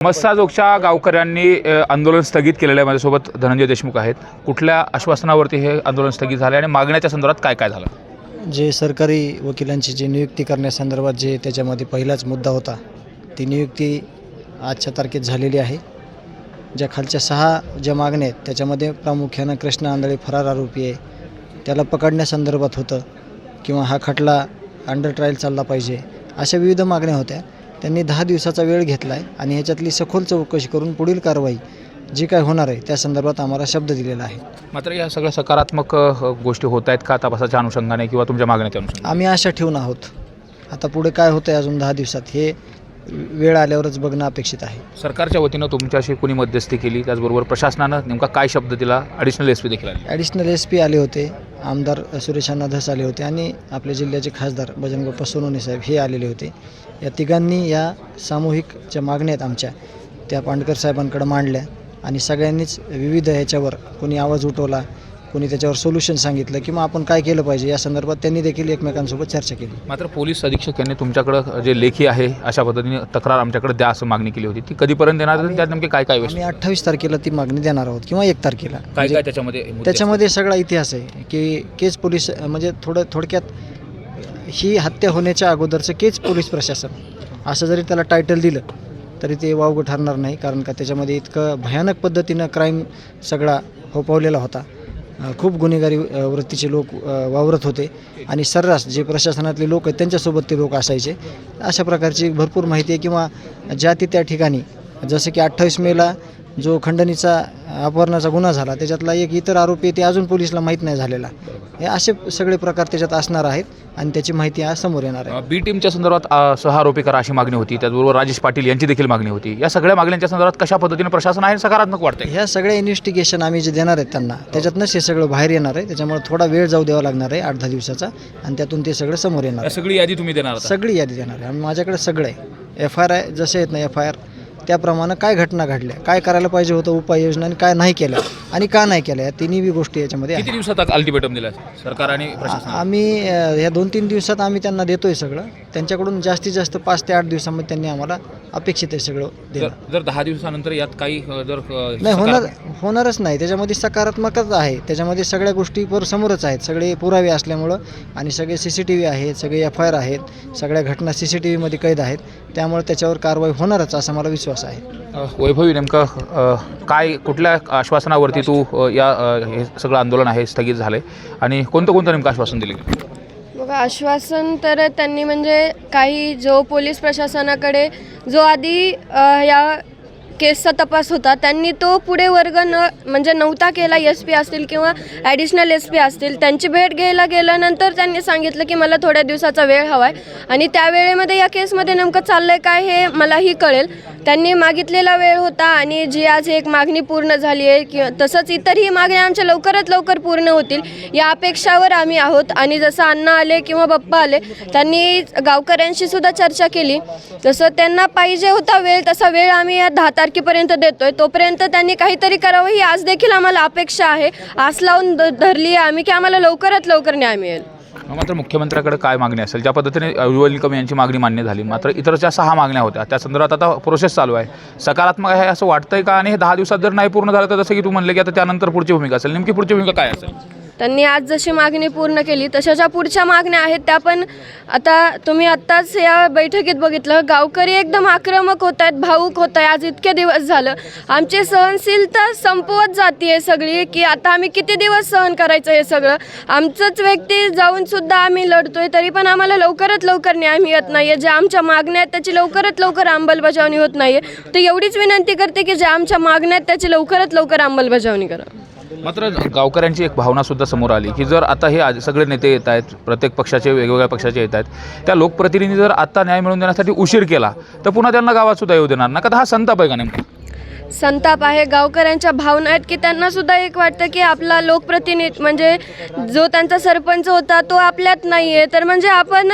मस्साजोगच्या गावकऱ्यांनी आंदोलन स्थगित केलेलं आहे। माझ्यासोबत धनंजय देशमुख आहेत। कुठल्या आश्वासनावरती हे आंदोलन स्थगित झाले आणि मागण्याच्या संदर्भात काय काय झालं? जे सरकारी वकिलांची जी नियुक्ती करण्यासंदर्भात जे त्याच्यामध्ये पहिलाच मुद्दा होता, ती नियुक्ती आजच्या तारखेत झालेली आहे। ज्या खालच्या 6 ज्या मागण्या आहेत त्याच्यामध्ये प्रामुख्यानं कृष्ण आंधळे फरार आरोपी आहे, त्याला पकडण्यासंदर्भात होतं किंवा हा खटला अंडर ट्रायल चालला पाहिजे, अशा विविध मागण्या होत्या। त्यांनी 10 दिवसाचा वेळ घेतला आहे आणि ह्याच्यातली सखोल चौकशी करून पुढील कारवाई जी काय होणार आहे त्या संदर्भात आम्हाला शब्द दिलेला आहे। मात्र या सगळ्या सकारात्मक गोष्टी होत आहेत का तपासाच्या अनुषंगाने किंवा तुमच्या मागण्याच्या अनुषंगाने? आम्ही आशा ठेवून आहोत। आता पुढे काय होतं आहे अजून 10 दिवसात हे वेळ आल्यावरच बघणं अपेक्षित आहे। सरकारच्या वतीनं तुमच्याशी कोणी मध्यस्थी केली, त्याचबरोबर प्रशासनानं नेमका काय शब्द दिला? ॲडिशनल SP देखील आले? ॲडिशनल SP आले होते, आमदार सुरेश अण्णा धस आले होते आणि आपले जिल्ह्याचे खासदार बजरंग सोनवणे साहेब हे आलेले होते। या तिघांनी या सामूहिक ज्या मागण्या आहेत आमच्या त्या पांडकर साहेबांकडे मांडल्या आणि सगळ्यांनीच विविध ह्याच्यावर कोणी आवाज उठवला, कोणी त्याच्यावर सोल्युशन सांगितलं किंवा आपण काय केलं पाहिजे या संदर्भात त्यांनी देखील एकमेकांसोबत चर्चा केली। मात्र पोलीस अधीक्षक यांनी तुमच्याकडं जे लेखी आहे अशा पद्धतीने तक्रार आमच्याकडे द्या असं मागणी केली होती, ती कधीपर्यंत देणार? त्यात नेमके काय काय आम्ही 28 तारखेला ती मागणी देणार आहोत किंवा 1 तारखेला। काय काय त्याच्यामध्ये सगळा इतिहास आहे की केज पोलीस म्हणजे थोडक्यात ही हत्या होण्याच्या अगोदरचं केज पोलीस प्रशासन असं जरी त्याला टायटल दिलं तरी ते वावगं ठरणार नाही, कारण का त्याच्यामध्ये इतकं भयानक पद्धतीनं क्राईम सगळा फोफावलेला होता। खूप गुन्हेगारी वृत्तीचे लोक वावरत होते आणि सर्रास जे प्रशासनातले लोक आहेत त्यांच्यासोबत ते लोक असायचे। अशा प्रकारची भरपूर माहिती आहे किंवा ज्या त्या ठिकाणी जसं की 28 मेला जो खंडणीचा अपहरणाचा गुन्हा झाला त्याच्यातला एक इतर आरोपी ते अजून पोलिसला माहीत नाही झालेला, हे असे सगळे प्रकार त्याच्यात असणार आहेत आणि त्याची माहिती आज समोर येणार आहे। बी टीमच्या संदर्भात 6 आरोपी करा अशी मागणी होती, त्याचबरोबर राजेश पाटील यांची देखील मागणी होती। या सगळ्या मागण्यांच्या संदर्भात कशा पद्धतीने प्रशासन आहे सकारात्मक वाटतं? ह्या सगळ्या इन्व्हेस्टिगेशन आम्ही जे देणार आहेत त्यांना त्याच्यातनंच हे सगळं बाहेर येणार आहे, त्याच्यामुळे थोडा वेळ जाऊ द्यावा लागणार आहे 8-10 दिवसाचा आणि त्यातून ते सगळं समोर येणार आहे। सगळी यादी तुम्ही देणार? सगळी यादी देणार आहे आम्ही, माझ्याकडे सगळं आहे। FIR जसे आहेत ना FIR त्याप्रमाणे काय घटना घडल्या, काय करायला पाहिजे होतं उपाययोजना आणि काय नाही केल्या आणि का नाही केल्या, या तिन्ही गोष्टी याच्यामध्ये किती दिवसात अल्टिमेटम दिला सरकार आणि प्रशासन? आम्ही ह्या 2-3 दिवसात आम्ही त्यांना देतोय सगळं। त्यांच्याकडून जास्तीत जास्त 5 ते 8 दिवसामध्ये त्यांनी आम्हाला अपेक्षित आहे सगळं देणं। जर 10 दिवसानंतर यात काही नाही होणारच नाही, त्याच्यामध्ये सकारात्मकच आहे, त्याच्यामध्ये सगळ्या गोष्टी समोरच आहेत, सगळे पुरावे असल्यामुळं आणि सगळे CCTV आहेत, सगळे FIR आहेत, सगळ्या घटना CCTVमध्ये कैद आहेत, त्यामुळे त्याच्यावर कारवाई होणारच असा मला विश्वास आहे। वैभवी, नेमकं काय कुठल्या आश्वासनावरती तू हे सगळं आंदोलन आहे स्थगित झाले आणि कोणतं नेमकं आश्वासन दिले? बघा, आश्वासन तर त्यांनी म्हणजे काही जो पोलीस प्रशासनाकडे जो आधी या केसचा तपास होता त्यांनी तो पुढे वर्ग म्हणजे नव्हता केला। SP असतील किंवा ॲडिशनल SP असतील त्यांची भेट घ्यायला गेल्यानंतर त्यांनी सांगितलं की मला थोड्या दिवसाचा वेळ हवा आहे आणि त्या वेळेमध्ये या केसमध्ये नेमकं चाललं आहे काय हे मलाही कळेल। त्यांनी मागितलेला वेळ होता आणि जी आज एक मागणी पूर्ण झाली आहे किंवा तसंच इतरही मागण्या आमच्या लवकरात लवकर पूर्ण होतील या अपेक्षावर आम्ही आहोत। आणि जसं अण्णा आले किंवा बाप्पा आले त्यांनी गावकऱ्यांशी सुद्धा चर्चा केली, जसं त्यांना पाहिजे होता वेळ तसा वेळ आम्ही या 10 तारखेपर्यंत देतोय, तोपर्यंत त्यांनी काहीतरी करावं ही आज देखील आम्हाला अपेक्षा आहे। आस लावून धरली आहे आम्ही की आम्हाला लवकरात लवकर न्याय मिळेल। मात्र मुख्यमंत्र्याकडे काय मागणी असेल? ज्या पद्धतीने उज्ज्वल निकम यांची मागणी मान्य झाली, मात्र इतर ज्या 6 मागण्या होत्या त्या संदर्भात आता प्रोसेस चालू आहे, सकारात्मक आहे असं वाटतंय का? आणि हे 10 दिवसात जर नाही पूर्ण झालं तर जसं की तू म्हणले की आता त्यानंतर पुढची भूमिका असेल, नेमकी पुढची भूमिका काय असेल? त्यांनी आज जशी मागणी पूर्ण केली तशा ज्या पुढच्या मागण्या आहेत त्या पण आता तुम्ही आत्ताच या बैठकीत बघितलं, गावकरी एकदम आक्रमक होत आहेत, भावूक होत आहे। आज इतके दिवस झालं आमची सहनशीलता संपवत जाते सगळी की आता आम्ही किती दिवस सहन करायचं हे सगळं। आमचंच व्यक्ती जाऊन सुद्धा आम्ही लढतोय तरी पण आम्हाला लवकरात लवकर न्याय मिळत नाही आहे। ज्या आमच्या मागण्या आहेत त्याची लवकरात लवकर अंमलबजावणी होत नाही आहे, तर एवढीच विनंती करते की ज्या आमच्या मागण्या आहेत त्याची लवकरात लवकर अंमलबजावणी करा। मात्र गावकऱ्यांची एक भावनासुद्धा समोर आली की जर आता हे सगळे नेते येत आहेत, प्रत्येक पक्षाचे वेगवेगळ्या पक्षाचे येत आहेत, त्या लोकप्रतिनिधी जर आता न्याय मिळवून देण्यासाठी उशीर केला तर पुन्हा त्यांना गावात सुद्धा येऊ देणार ना का? हा संताप आहे का नेमका? संताप आहे, गावकऱ्यांच्या भावना आहेत की त्यांना सुद्धा एक वाटतं की आपला लोकप्रतिनिधी म्हणजे जो त्यांचा सरपंच होता तो आपल्यात नाही आहे. तर म्हणजे आपण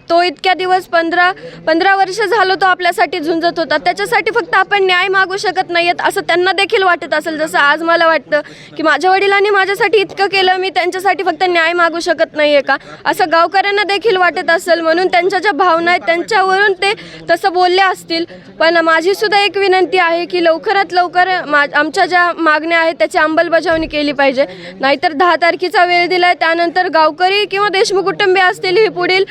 तो इतक्या दिवस 15 वर्ष झालो तो आपल्यासाठी झुंजत होता, त्याच्यासाठी फक्त आपण न्याय मागू शकत नाही आहेत असं त्यांना देखील वाटत असेल. जसं आज मला वाटतं की माझ्या वडिलांनी माझ्यासाठी इतकं केलं, मी त्यांच्यासाठी फक्त न्याय मागू शकत नाही आहे का, असं गावकऱ्यांना देखील वाटत असेल. म्हणून त्यांच्या ज्या भावना आहेत त्यांच्यावरून ते तसं बोलले असतील. पण माझी सुद्धा एक विनंती आहे की लवकरात लवकर आमच्या ज्या मागण्या आहेत त्याची अंमलबजावणी केली पाहिजे. नाहीतर 10 तारखेचा वेळ दिला आहे, त्यानंतर गावकरी किंवा देशमुख कुटुंबीय असतील ही पुढील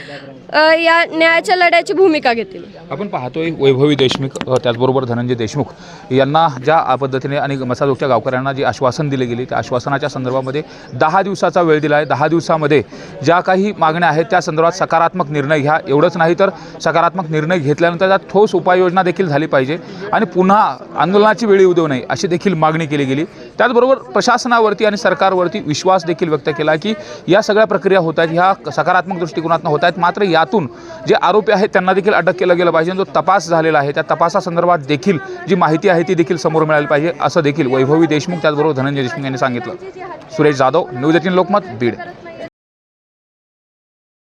या न्यायाच्या लढ्याची भूमिका घेतील. आपण पाहतोय वैभवी देशमुख त्याचबरोबर धनंजय देशमुख यांना ज्या पद्धतीने आणि मसाजोगच्या गावकऱ्यांना जी आश्वासन दिले गेली त्या आश्वासनाच्या संदर्भामध्ये 10 दिवसाचा वेळ दिला आहे. 10 दिवसामध्ये ज्या काही मागण्या आहेत त्या संदर्भात सकारात्मक निर्णय घ्या. एवढंच नाही तर सकारात्मक निर्णय घेतल्यानंतर त्यात ठोस उपाययोजना देखील झाली पाहिजे आणि पुन्हा आंदोलनाची वेळ येऊ देऊ नये अशी देखील मागणी केली गेली. त्याचबरोबर प्रशासनावरती आणि सरकारवरती विश्वास देखील व्यक्त केला की या सगळ्या प्रक्रिया होत आहेत ह्या सकारात्मक दृष्टिकोनातून होत आहेत. मात्र यातून जे आरोपी आहेत त्यांना देखील अटक केलं गेलं पाहिजे. जो तपास झालेला आहे त्या तपासासंदर्भात देखील जी माहिती आहे ती देखील समोर मिळाली पाहिजे असं देखील वैभवी देशमुख त्याचबरोबर धनंजय देशमुख यांनी सांगितलं. सुरेश जाधव, न्यूज 18 लोकमत, बीड.